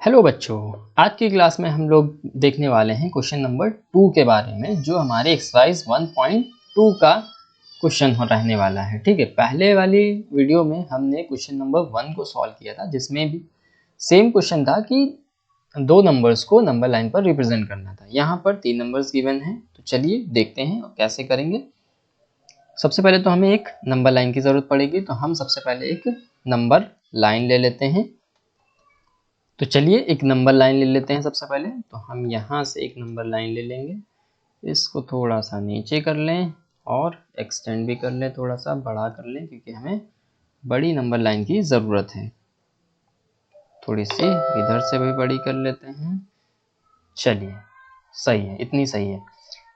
Hello बच्चों, आज की क्लास में हम लोग देखने वाले हैं क्वेश्चन नंबर 2 के बारे में, जो हमारे एक्सरसाइज 1.2 का क्वेश्चन रहने वाला है। ठीक है, पहले वाली वीडियो में हमने क्वेश्चन नंबर 1 को सॉल्व किया था, जिसमें भी सेम क्वेश्चन था कि दो नंबर्स को नंबर लाइन पर रिप्रेजेंट करना था। यहाँ पर 3 नंबर्स गिवन हैं, तो चलिए देखते हैं और कैसे करेंगे। सबसे पहले तो हमें एक नंबर लाइन की ज़रूरत पड़ेगी, तो हम सबसे पहले एक नंबर लाइन ले लेते हैं। तो चलिए एक नंबर लाइन ले लेते हैं। सबसे पहले तो हम यहाँ से एक नंबर लाइन ले लेंगे, इसको थोड़ा सा नीचे कर लें और एक्सटेंड भी कर लें, थोड़ा सा बड़ा कर लें, क्योंकि हमें बड़ी नंबर लाइन की ज़रूरत है। थोड़ी सी इधर से भी बड़ी कर लेते हैं। चलिए सही है, इतनी सही है।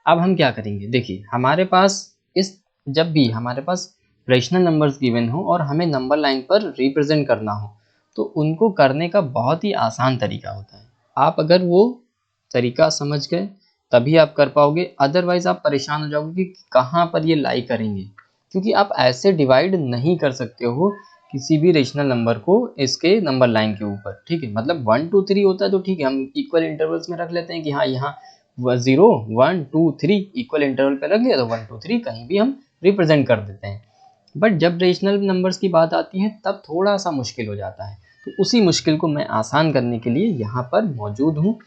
अब हम क्या करेंगे, देखिए हमारे पास जब भी हमारे पास रेशनल नंबर्स गिवन हो और हमें नंबर लाइन पर रिप्रेजेंट करना हो, तो उनको करने का बहुत ही आसान तरीका होता है। आप अगर वो तरीका समझ गए तभी आप कर पाओगे, अदरवाइज आप परेशान हो जाओगे कि कहाँ पर ये लाई करेंगे, क्योंकि आप ऐसे डिवाइड नहीं कर सकते हो किसी भी रेशनल नंबर को इसके नंबर लाइन के ऊपर। ठीक है, मतलब 1 2 3 होता है तो ठीक है, हम इक्वल इंटरवल्स में रख लेते हैं कि हाँ यहाँ 0 1 2 3 इक्वल इंटरवल पे रख लिया, तो 1 2 3 कहीं भी हम रिप्रेजेंट कर देते हैं। बट जब रेशनल नंबर्स की बात आती है तब थोड़ा सा मुश्किल हो जाता है, तो उसी मुश्किल को मैं आसान करने के लिए यहाँ पर मौजूद हूँ,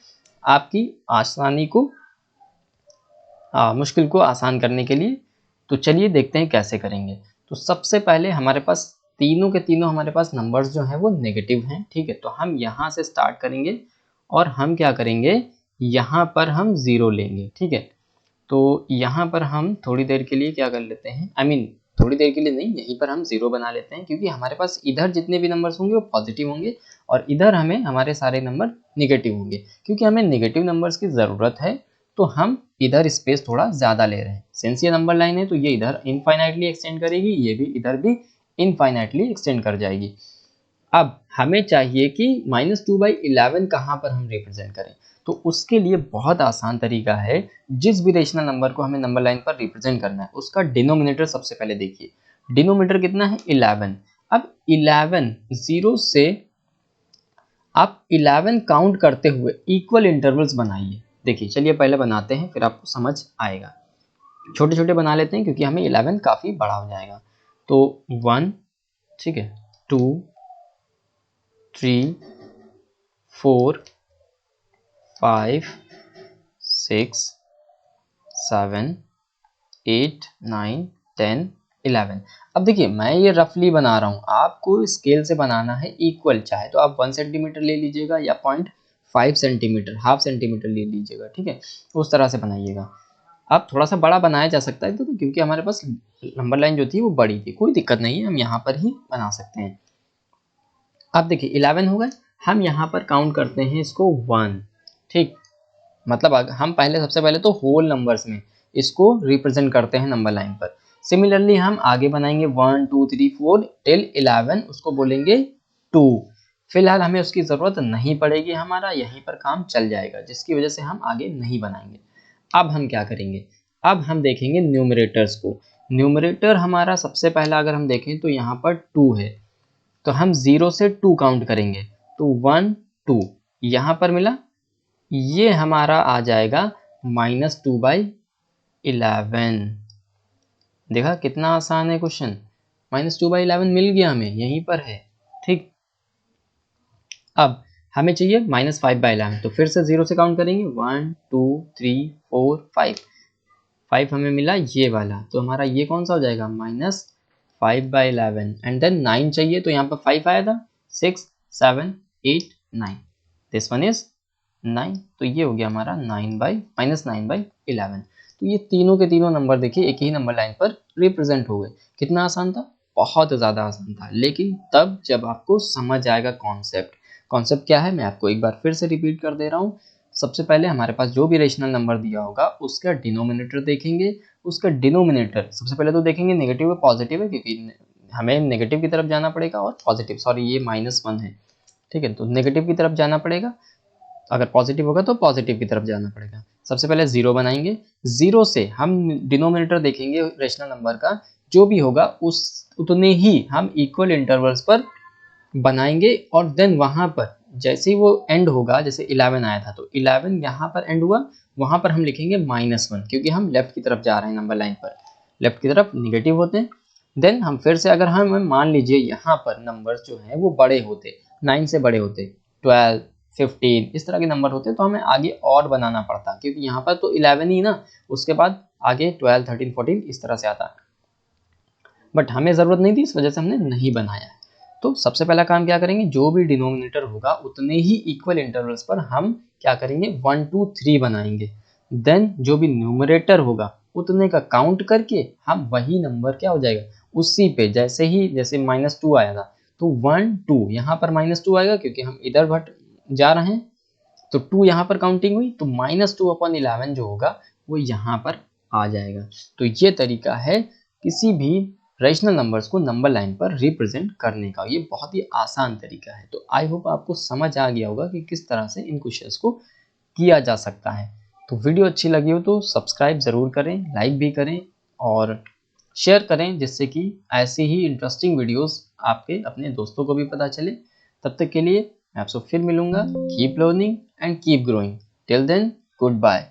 आपकी आसानी को मुश्किल को आसान करने के लिए। तो चलिए देखते हैं कैसे करेंगे। तो सबसे पहले हमारे पास तीनों के तीनों हमारे पास नंबर्स जो हैं वो नेगेटिव हैं। ठीक है, तो हम यहाँ से स्टार्ट करेंगे और हम क्या करेंगे, यहाँ पर हम 0 लेंगे। ठीक है, तो यहाँ पर हम थोड़ी देर के लिए क्या कर लेते हैं, थोड़ी देर के लिए नहीं, यहीं पर हम 0 बना लेते हैं, क्योंकि हमारे पास इधर जितने भी नंबर्स होंगे वो पॉजिटिव होंगे और इधर हमें हमारे सारे नंबर निगेटिव होंगे। क्योंकि हमें निगेटिव नंबर्स की ज़रूरत है, तो हम इधर स्पेस थोड़ा ज़्यादा ले रहे हैं। सिंस ये नंबर लाइन है तो ये इधर इनफाइनाइटली एक्सटेंड करेगी, ये भी इधर भी इनफाइनाइटली एक्सटेंड कर जाएगी। अब हमें चाहिए कि -2/11 कहाँ पर हम रिप्रेजेंट करें, तो उसके लिए बहुत आसान तरीका है। जिस भी रेशनल नंबर को हमें नंबर लाइन पर रिप्रेजेंट करना है उसका डिनोमिनेटर सबसे पहले देखिए। डिनोमिनेटर कितना है, 11। अब 11 0 से आप 11 काउंट करते हुए इक्वल इंटरवल्स बनाइए। देखिए चलिए पहले बनाते हैं, फिर आपको समझ आएगा। छोटे छोटे बना लेते हैं क्योंकि हमें 11 काफ़ी बड़ा हो जाएगा। तो 1, ठीक है, 2 3 4 5 6 7 8 9 10 11। अब देखिए मैं ये रफली बना रहा हूँ, आपको स्केल से बनाना है इक्वल, चाहे तो आप 1 सेंटीमीटर ले लीजिएगा या 0.5 सेंटीमीटर, हाफ सेंटीमीटर ले लीजिएगा। ठीक है, उस तरह से बनाइएगा। अब थोड़ा सा बड़ा बनाया जा सकता है, तो क्योंकि हमारे पास नंबर लाइन जो थी वो बड़ी थी, कोई दिक्कत नहीं है, हम यहाँ पर ही बना सकते हैं। अब देखिए 11 हो गए, हम यहाँ पर काउंट करते हैं इसको 1। ठीक, मतलब हम सबसे पहले तो होल नंबर्स में इसको रिप्रेजेंट करते हैं नंबर लाइन पर। सिमिलरली हम आगे बनाएंगे 1 2 3 4 टिल 11, उसको बोलेंगे 2। फिलहाल हमें उसकी ज़रूरत नहीं पड़ेगी, हमारा यहीं पर काम चल जाएगा, जिसकी वजह से हम आगे नहीं बनाएंगे। अब हम क्या करेंगे, अब हम देखेंगे न्यूमरेटर्स को। न्यूमरेटर हमारा सबसे पहला अगर हम देखें तो यहाँ पर 2 है, तो हम 0 से 2 काउंट करेंगे, तो 1 2 यहाँ पर मिला, ये हमारा आ जाएगा -2/11। देखा कितना आसान है क्वेश्चन, -2/11 मिल गया हमें, यहीं पर है। ठीक, अब हमें चाहिए -5/11, तो फिर से 0 से काउंट करेंगे, 1 2 3 4 5 5 हमें मिला ये वाला, तो हमारा ये कौन सा हो जाएगा, -5/11। एंड देन 9 चाहिए, तो यहाँ पर 5 आया था, 6 7 8 9, दिस वन इज 9, तो ये हो गया हमारा -9/11। तो ये तीनों के तीनों नंबर देखिए एक ही नंबर लाइन पर रिप्रेजेंट हो गए। कितना आसान था, बहुत ज़्यादा आसान था, लेकिन तब जब आपको समझ आएगा कॉन्सेप्ट क्या है, मैं आपको एक बार फिर से रिपीट कर दे रहा हूँ। सबसे पहले हमारे पास जो भी रेशनल नंबर दिया होगा उसका डिनोमिनेटर देखेंगे। उसका डिनोमिनेटर सबसे पहले तो देखेंगे नेगेटिव है पॉजिटिव है, क्योंकि हमें नेगेटिव की तरफ जाना पड़ेगा, और पॉजिटिव, सॉरी ये -1 है। ठीक है, तो नेगेटिव की तरफ जाना पड़ेगा, अगर पॉजिटिव होगा तो पॉजिटिव की तरफ जाना पड़ेगा। सबसे पहले 0 बनाएंगे, 0 से हम डिनोमिनेटर देखेंगे रेशनल नंबर का, जो भी होगा उतने ही हम इक्वल इंटरवल्स पर बनाएंगे, और देन वहाँ पर जैसे ही वो एंड होगा, जैसे 11 आया था तो 11 यहाँ पर एंड हुआ, वहाँ पर हम लिखेंगे -1 क्योंकि हम लेफ्ट की तरफ जा रहे हैं नंबर लाइन पर, लेफ्ट की तरफ निगेटिव होते हैं। देन हम फिर से अगर हम मान लीजिए यहाँ पर नंबर्स जो हैं वो बड़े होते, 9 से बड़े होते, 12, 15 इस तरह के नंबर होते तो हमें आगे और बनाना पड़ता, क्योंकि यहाँ पर तो 11 ही ना, उसके बाद आगे 12, 13, 14 इस तरह से आता। बट हमें ज़रूरत नहीं थी, इस वजह से हमने नहीं बनाया है। तो सबसे पहला काम क्या करेंगे, जो भी डिनोमिनेटर होगा उतने ही इक्वल इंटरवल्स पर हम क्या करेंगे 1, 2, 3 बनाएंगे। देन जो भी न्यूमरेटर होगा उतने का काउंट करके हम वही नंबर क्या हो जाएगा उसी पे, जैसे -2 आया था तो 1, 2 यहाँ पर -2 आएगा क्योंकि हम इधर भट जा रहे हैं, तो 2 यहाँ पर काउंटिंग हुई तो -2/11 जो होगा वो यहाँ पर आ जाएगा। तो ये तरीका है किसी भी रैशनल नंबर्स को नंबर लाइन पर रिप्रेजेंट करने का, ये बहुत ही आसान तरीका है। तो आई होप आपको समझ आ गया होगा कि किस तरह से इन क्वेश्चंस को किया जा सकता है। तो वीडियो अच्छी लगी हो तो सब्सक्राइब ज़रूर करें, लाइक भी करें और शेयर करें, जिससे कि ऐसी ही इंटरेस्टिंग वीडियोस आपके अपने दोस्तों को भी पता चले। तब तक के लिए मैं आपसे फिर मिलूंगा। Keep learning and keep growing. Till then, good bye.